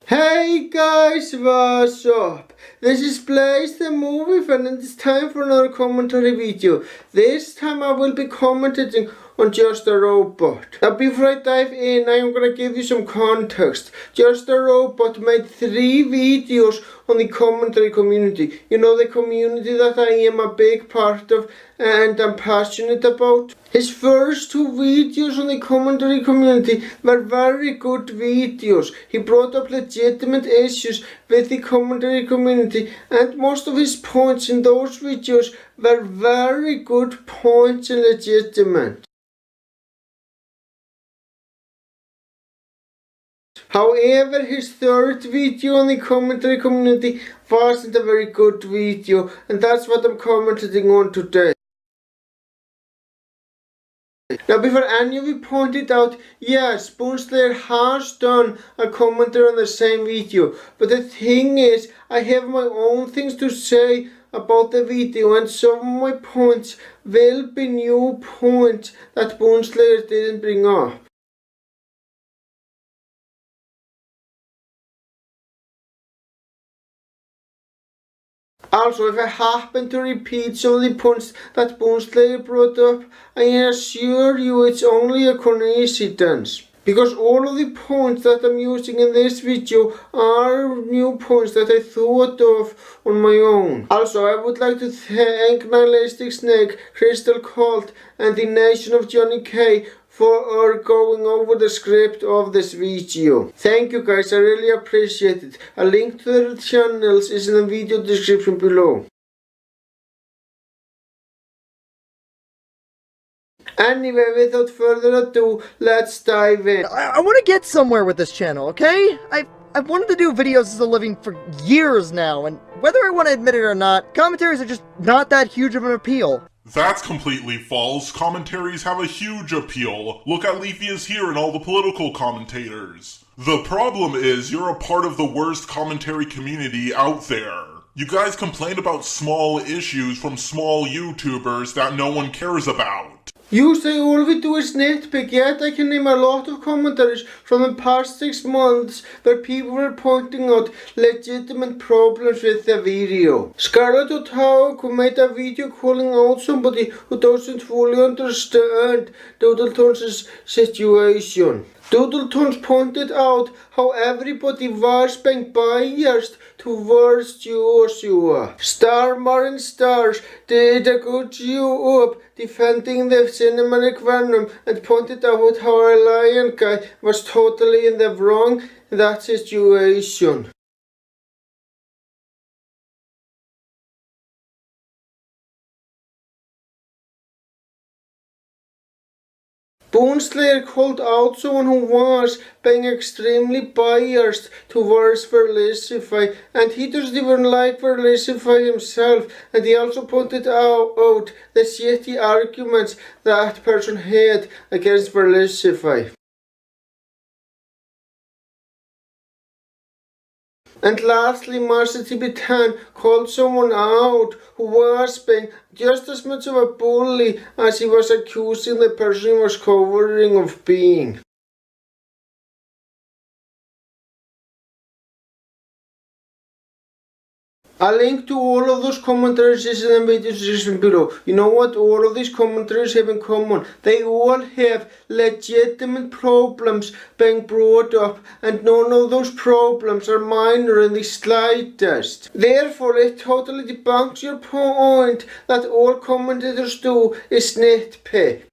Hey guys, what's up? This is Blaze the Movie Fan and it's time for another commentary video. This time I will be commenting on Just a Robot. Now before I dive in, I am gonna give you some context. Just a Robot made 3 videos on the commentary community. You know, the community that I am a big part of and I'm passionate about. His first 2 videos on the commentary community were very good videos. He brought up legitimate issues with the commentary community and most of his points in those videos were very good points and legitimate. However, his 3rd video on the commentary community wasn't a very good video, and that's what I'm commenting on today. Now before any of you pointed out, yes, Spoonslayer has done a commentary on the same video, but the thing is, I have my own things to say about the video and some of my points will be new points that Spoonslayer didn't bring up. Also, if I happen to repeat some of the points that Spoonslayer brought up, I assure you it's only a coincidence. Because all of the points that I'm using in this video are new points that I thought of on my own. Also, I would like to thank Nihilistic Snake, Crystal Colt and the Nation of Johnny K for going over the script of this video. Thank you guys, I really appreciate it. A link to their channels is in the video description below. Anyway, without further ado, let's dive in. I want to get somewhere with this channel, okay? I've wanted to do videos as a living for years now, and whether I want to admit it or not, commentaries are just not that huge of an appeal. That's completely false. Commentaries have a huge appeal. Look at Leafy here and all the political commentators. The problem is you're a part of the worst commentary community out there. You guys complain about small issues from small YouTubers that no one cares about. You say all we do is nitpick, yet I can name a lot of commentaries from the past 6 months where people were pointing out legitimate problems with the video. Scarlett Otaku made a video calling out somebody who doesn't fully understand Doodletones' situation. Doodletones pointed out how everybody was being biased towards Joshua. Star Marin Stars did a good job defending the cinematic Venom and pointed out how a lion guy was totally in the wrong in that situation. Spoonslayer called out someone who was being extremely biased towards Verlicify, and he doesn't even like Verlicify himself, and he also pointed out the shitty arguments that person had against Verlicify. And lastly, Master TB10 called someone out who was being just as much of a bully as he was accusing the person he was covering of being. A link to all of those commentaries is in the video description below. You know what all of these commentaries have in common? They all have legitimate problems being brought up, and none of those problems are minor in the slightest. Therefore, it totally debunks your point that all commentators do is nitpick.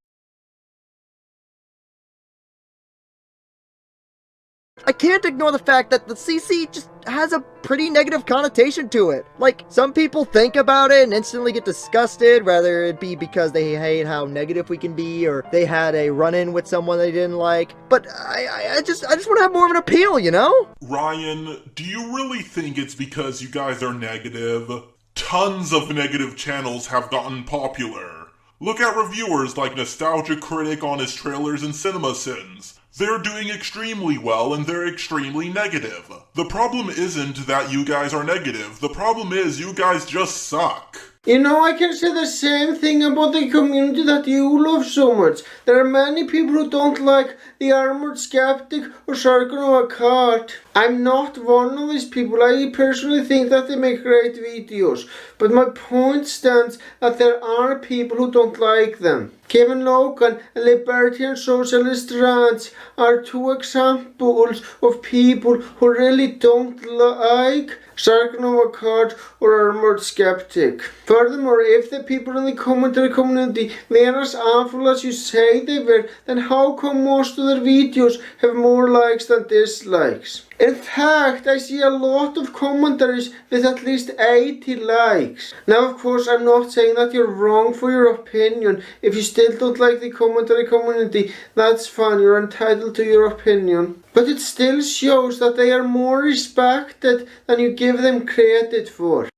I can't ignore the fact that the CC just has a pretty negative connotation to it. Like, some people think about it and instantly get disgusted, whether it be because they hate how negative we can be, or they had a run-in with someone they didn't like. But I just want to have more of an appeal, you know? Ryan, do you really think it's because you guys are negative? Tons of negative channels have gotten popular. Look at reviewers like Nostalgia Critic on his trailers and CinemaSins. They're doing extremely well and they're extremely negative. The problem isn't that you guys are negative. The problem is you guys just suck. You know, I can say the same thing about the community that you love so much. There are many people who don't like the armored skeptic, or circling of a cart. I'm not one of these people. I personally think that they make great videos, but my point stands that there are people who don't like them. Kevin Logan and libertarian socialist Rants are two examples of people who really don't like circling of a cart or armored skeptic. Furthermore, if the people in the commentary community were as awful as you say they were, then how come most of their videos have more likes than dislikes? In fact, I see a lot of commentaries with at least 80 likes. Now, of course, I'm not saying that you're wrong for your opinion. If you still don't like the commentary community, that's fine, you're entitled to your opinion. But it still shows that they are more respected than you give them credit for.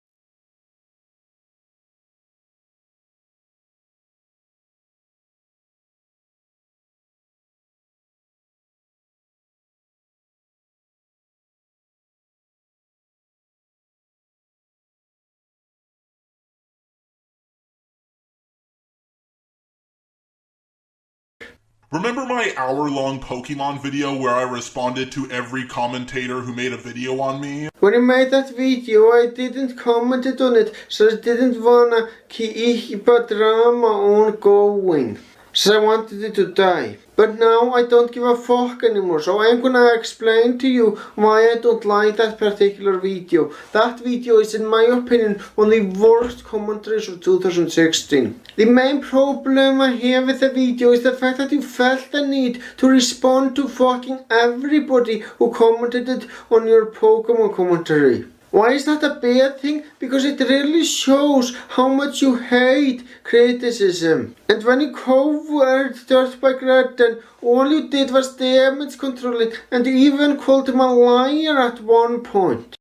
Remember my hour-long Pokemon video where I responded to every commentator who made a video on me? When I made that video, I didn't comment on it, so I didn't wanna keep a drama ongoing. So I wanted it to die. But now I don't give a fuck anymore, so I'm gonna explain to you why I don't like that particular video. That video is, in my opinion, one of the worst commentaries of 2016. The main problem I have with the video is the fact that you felt the need to respond to fucking everybody who commented on your Pokemon commentary. Why is that a bad thing? Because it really shows how much you hate criticism. And when you covered Dirtbag Red, then all you did was damage control it, and you even called him a liar at one point.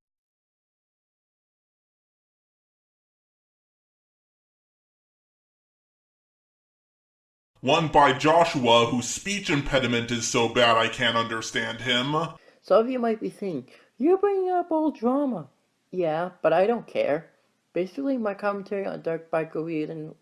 One by Joshua, whose speech impediment is so bad I can't understand him. Some of you might be thinking, you're bringing up old drama. Yeah, but I don't care. Basically, my commentary on Dark Biker Eden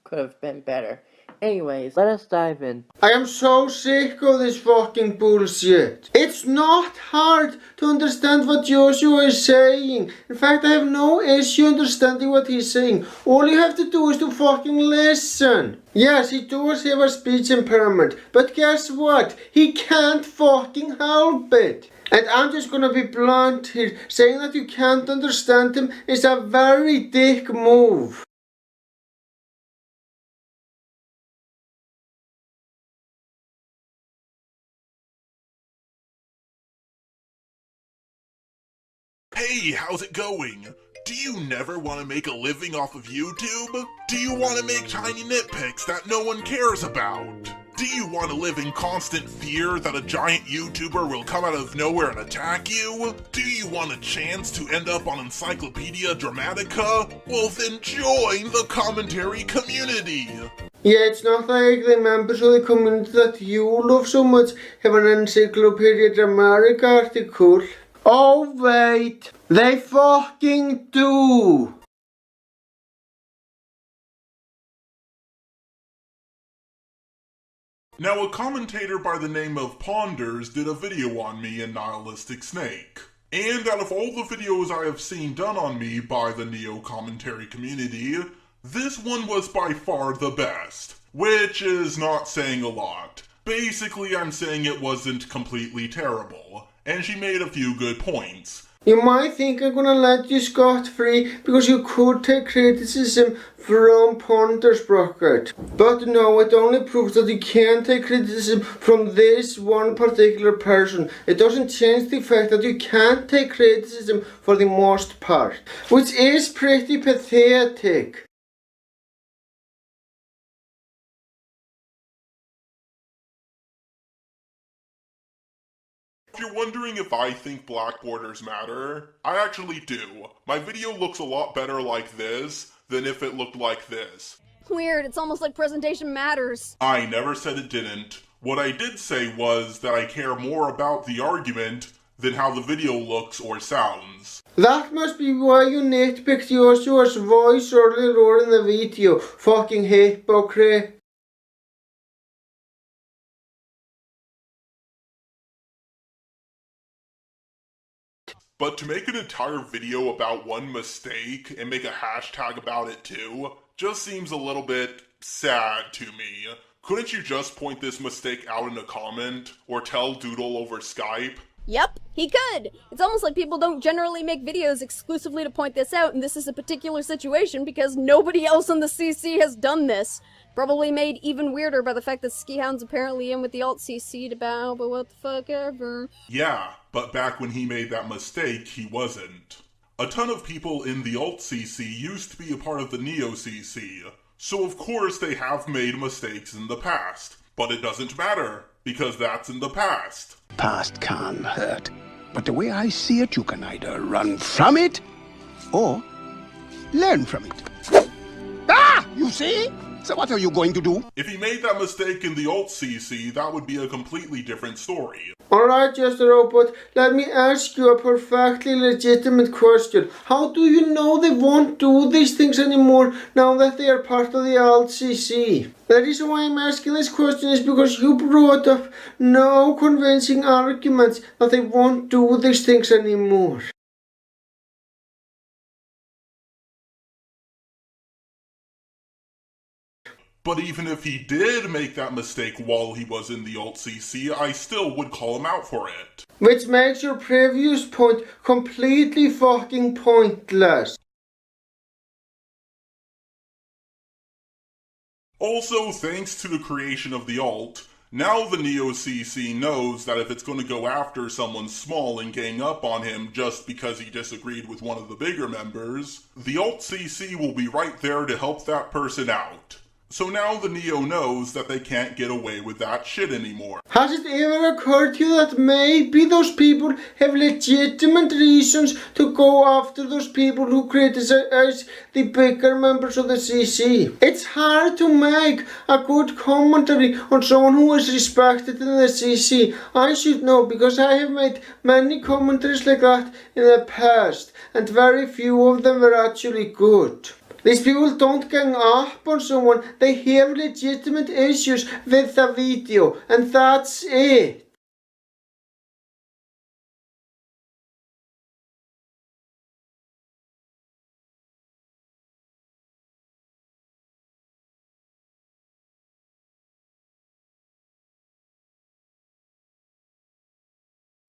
could have been better. Anyways, let us dive in. I am so sick of this fucking bullshit. It's not hard to understand what Joshua is saying. In fact, I have no issue understanding what he's saying. All you have to do is to fucking listen. Yes, he does have a speech impairment, but guess what? He can't fucking help it. And I'm just gonna be blunt here, saying that you can't understand him is a very dick move. Hey, how's it going? Do you never want to make a living off of YouTube? Do you want to make tiny nitpicks that no one cares about? Do you want to live in constant fear that a giant YouTuber will come out of nowhere and attack you? Do you want a chance to end up on Encyclopedia Dramatica? Well then join the commentary community! Yeah, it's not like the members of the community that you love so much have an Encyclopedia Dramatica article. Oh wait, they fucking do! Now, a commentator by the name of Ponders did a video on me in Nihilistic Snake. And out of all the videos I have seen done on me by the Neo commentary community, this one was by far the best. Which is not saying a lot. Basically, I'm saying it wasn't completely terrible, and she made a few good points. You might think I'm gonna let you scot-free because you could take criticism from Ponder's Brocket. But no, it only proves that you can't take criticism from this one particular person. It doesn't change the fact that you can't take criticism for the most part, which is pretty pathetic. If you're wondering if I think black borders matter, I actually do. My video looks a lot better like this than if it looked like this. Weird, it's almost like presentation matters. I never said it didn't. What I did say was that I care more about the argument than how the video looks or sounds. That must be why you nitpicked Joshua's voice earlier on in the video, fucking hypocrite. But to make an entire video about one mistake and make a hashtag about it too, just seems a little bit sad to me. Couldn't you just point this mistake out in a comment, or tell Doodle over Skype? Yep, he could! It's almost like people don't generally make videos exclusively to point this out, and this is a particular situation because nobody else in the CC has done this. Probably made even weirder by the fact that Skihound's apparently in with the alt-CC to bow, but what the fuck ever. Yeah, but back when he made that mistake, he wasn't. A ton of people in the alt-CC used to be a part of the neo-CC, so of course they have made mistakes in the past. But it doesn't matter, because that's in the past. Past can hurt, but the way I see it, you can either run from it, or learn from it. Ah! You see? So what are you going to do? If he made that mistake in the alt-CC, that would be a completely different story. Alright, Just a Robot, let me ask you a perfectly legitimate question. How do you know they won't do these things anymore now that they are part of the alt-CC? The reason why I'm asking this question is because you brought up no convincing arguments that they won't do these things anymore. But even if he did make that mistake while he was in the alt-CC, I still would call him out for it. Which makes your previous point completely fucking pointless. Also, thanks to the creation of the alt, now the Neo-CC knows that if it's going to go after someone small and gang up on him just because he disagreed with one of the bigger members, the alt-CC will be right there to help that person out. So now the Neo knows that they can't get away with that shit anymore. Has it ever occurred to you that maybe those people have legitimate reasons to go after those people who criticize the bigger members of the CC? It's hard to make a good commentary on someone who is respected in the CC. I should know because I have made many commentaries like that in the past, and very few of them were actually good. These people don't gang up on someone, they have legitimate issues with the video, and that's it.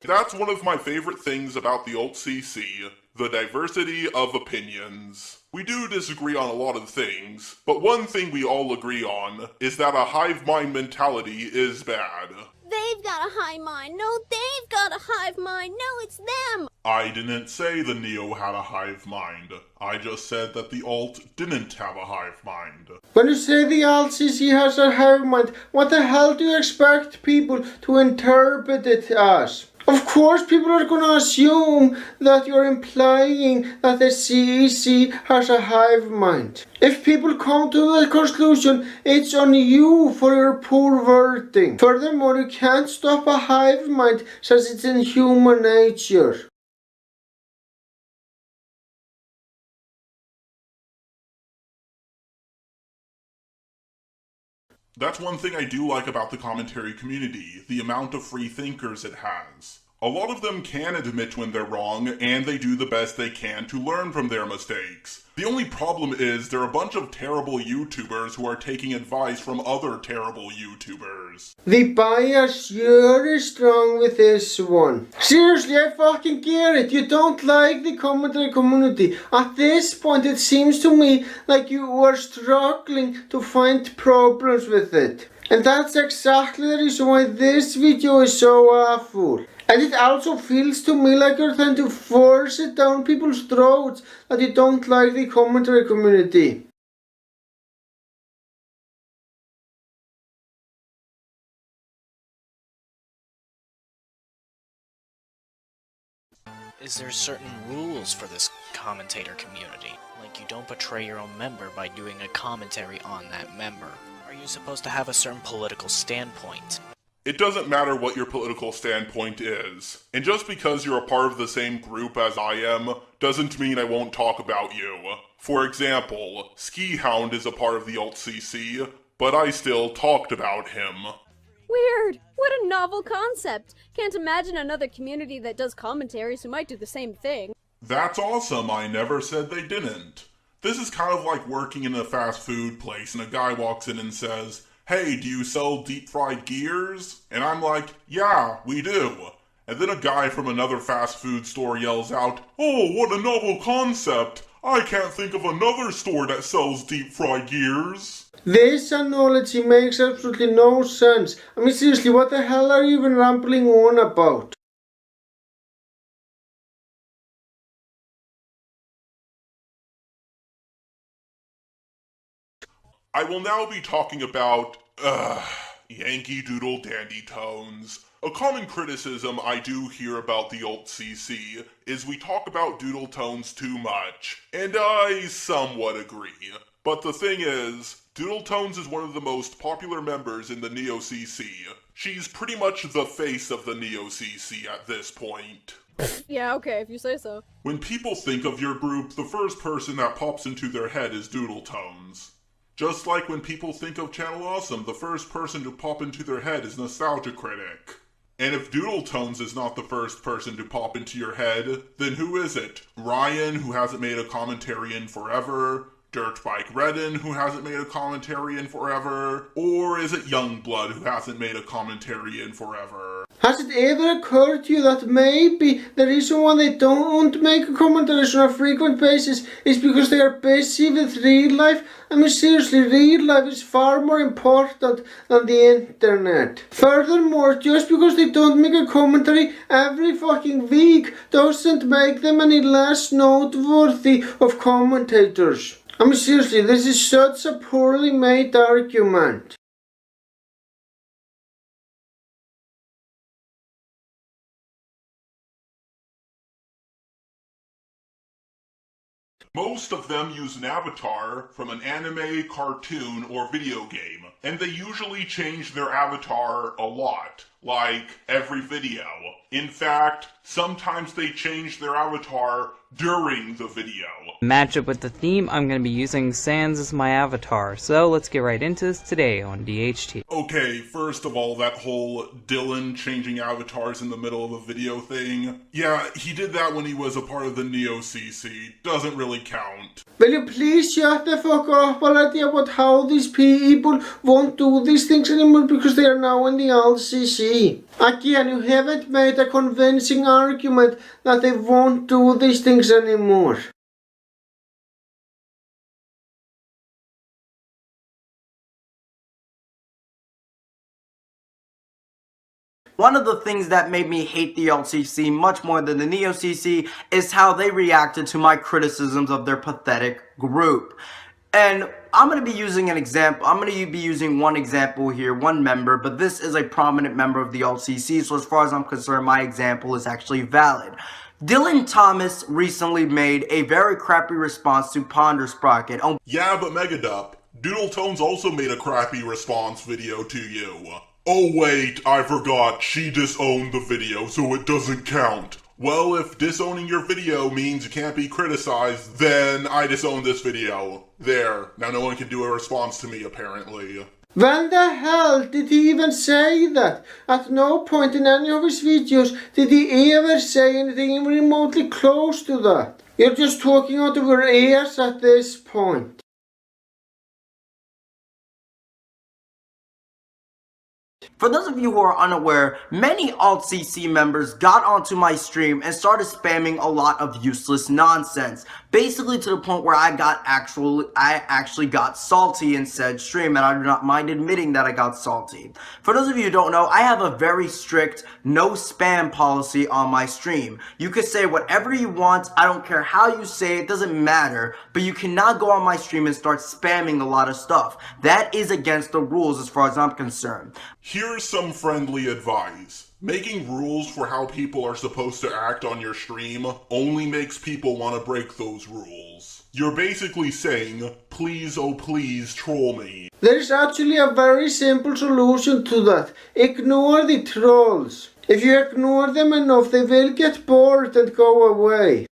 That's one of my favorite things about the alt-CC, the diversity of opinions. We do disagree on a lot of things, but one thing we all agree on is that a hive mind mentality is bad. They've got a hive mind. No, they've got a hive mind. No, it's them. I didn't say the Neo had a hive mind. I just said that the alt didn't have a hive mind. When you say the alt-CC has a hive mind, what the hell do you expect people to interpret it as? Of course people are gonna assume that you're implying that the CEC has a hive mind. If people come to the conclusion, it's on you for your poor wording. Furthermore, you can't stop a hive mind since it's in human nature. That's one thing I do like about the commentary community, the amount of free thinkers it has. A lot of them can admit when they're wrong, and they do the best they can to learn from their mistakes. The only problem is they're a bunch of terrible YouTubers who are taking advice from other terrible YouTubers. The bias sure is strong with this one. Seriously, I fucking get it. You don't like the commentary community. At this point, it seems to me like you are struggling to find problems with it. And that's exactly the reason why this video is so awful. And it also feels to me like you're trying to force it down people's throats that you don't like the commentary community. Is there certain rules for this commentator community? Like you don't betray your own member by doing a commentary on that member. Are you supposed to have a certain political standpoint? It doesn't matter what your political standpoint is. And just because you're a part of the same group as I am, doesn't mean I won't talk about you. For example, Skihound is a part of the alt-CC, but I still talked about him. Weird. What a novel concept. Can't imagine another community that does commentaries who might do the same thing. That's awesome. I never said they didn't. This is kind of like working in a fast food place and a guy walks in and says, "Hey, do you sell deep fried gears?" And I'm like, "Yeah, we do." And then a guy from another fast food store yells out, "Oh, what a novel concept. I can't think of another store that sells deep fried gears." This analogy makes absolutely no sense. I mean, seriously, what the hell are you even rambling on about? I will now be talking about, Yankee Doodle Dandy Tones. A common criticism I do hear about the alt CC is we talk about doodle tones too much, and I somewhat agree. But the thing is, Doodle Tones is one of the most popular members in the Neo CC. She's pretty much the face of the Neo CC at this point. Yeah, okay, if you say so. When people think of your group, the first person that pops into their head is Doodle Tones. Just like when people think of Channel Awesome, the first person to pop into their head is Nostalgia Critic. And if Doodle Tones is not the first person to pop into your head, then who is it? Ryan, who hasn't made a commentary in forever? Dirtbike Redden, who hasn't made a commentary in forever? Or is it Youngblood, who hasn't made a commentary in forever? Has it ever occurred to you that maybe the reason why they don't make commentaries on a frequent basis is because they are busy with real life? I mean, seriously, real life is far more important than the internet. Furthermore, just because they don't make a commentary every fucking week doesn't make them any less noteworthy of commentators. I mean, seriously, this is such a poorly made argument. Most of them use an avatar from an anime, cartoon, or video game, and they usually change their avatar a lot, like every video. In fact, sometimes they change their avatar during the video. Match up with the theme, I'm going to be using Sans as my avatar, so let's get right into this today on DHT. Okay, first of all, that whole Dylan changing avatars in the middle of a video thing. Yeah, he did that when he was a part of the Neo CC. Doesn't really count. Will you please shut the fuck up already about how these people won't do these things anymore because they are now in the LCC? Again, you haven't made a convincing argument that they won't do these things anymore. One of the things that made me hate the LCC much more than the Neo CC is how they reacted to my criticisms of their pathetic group. And I'm going to be using an example. I'm going to be using one example here, one member, but this is a prominent member of the LCC, so as far as I'm concerned, my example is actually valid. Dylan Thomas recently made a very crappy response to Ponder Sprocket. Yeah, but Megadup, Doodle Tones also made a crappy response video to you. Oh wait, I forgot, she disowned the video, so it doesn't count. Well, if disowning your video means you can't be criticized, then I disown this video. There, now no one can do a response to me, apparently. When the hell did he even say that? At no point in any of his videos did he ever say anything even remotely close to that. You're just talking out of your ears at this point. For those of you who are unaware, many alt-CC members got onto my stream and started spamming a lot of useless nonsense. Basically to the point where I actually got salty in said stream, and I do not mind admitting that I got salty. For those of you who don't know, I have a very strict no spam policy on my stream. You can say whatever you want, I don't care how you say it, doesn't matter, but you cannot go on my stream and start spamming a lot of stuff. That is against the rules as far as I'm concerned. Here's some friendly advice. Making rules for how people are supposed to act on your stream only makes people want to break those rules. You're basically saying, please, oh please, troll me. There's actually a very simple solution to that. Ignore the trolls. If you ignore them enough, they will get bored and go away.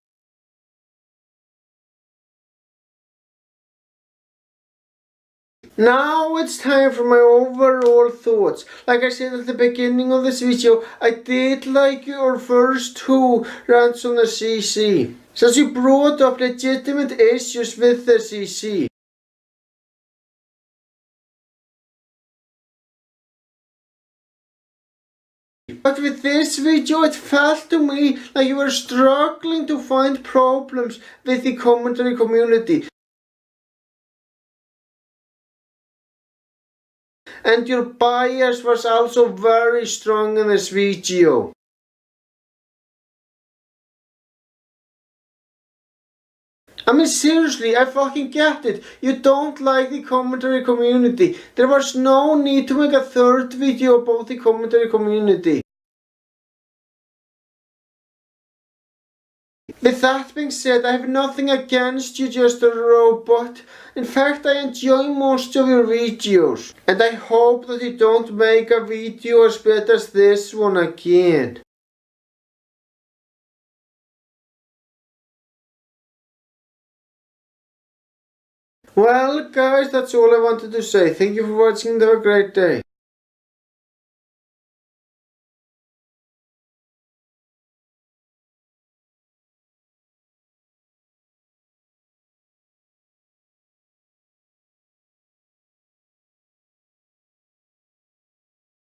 Now it's time for my overall thoughts. Like I said at the beginning of this video, I did like your first two rants on the CC, since you brought up legitimate issues with the CC. But with this video, it felt to me like you were struggling to find problems with the commentary community. And your bias was also very strong in this video. I mean, seriously, I fucking get it. You don't like the commentary community. There was no need to make a third video about the commentary community. With that being said, I have nothing against you, just a robot. In fact, I enjoy most of your videos. And I hope that you don't make a video as bad as this one again. Well, guys, that's all I wanted to say. Thank you for watching and have a great day.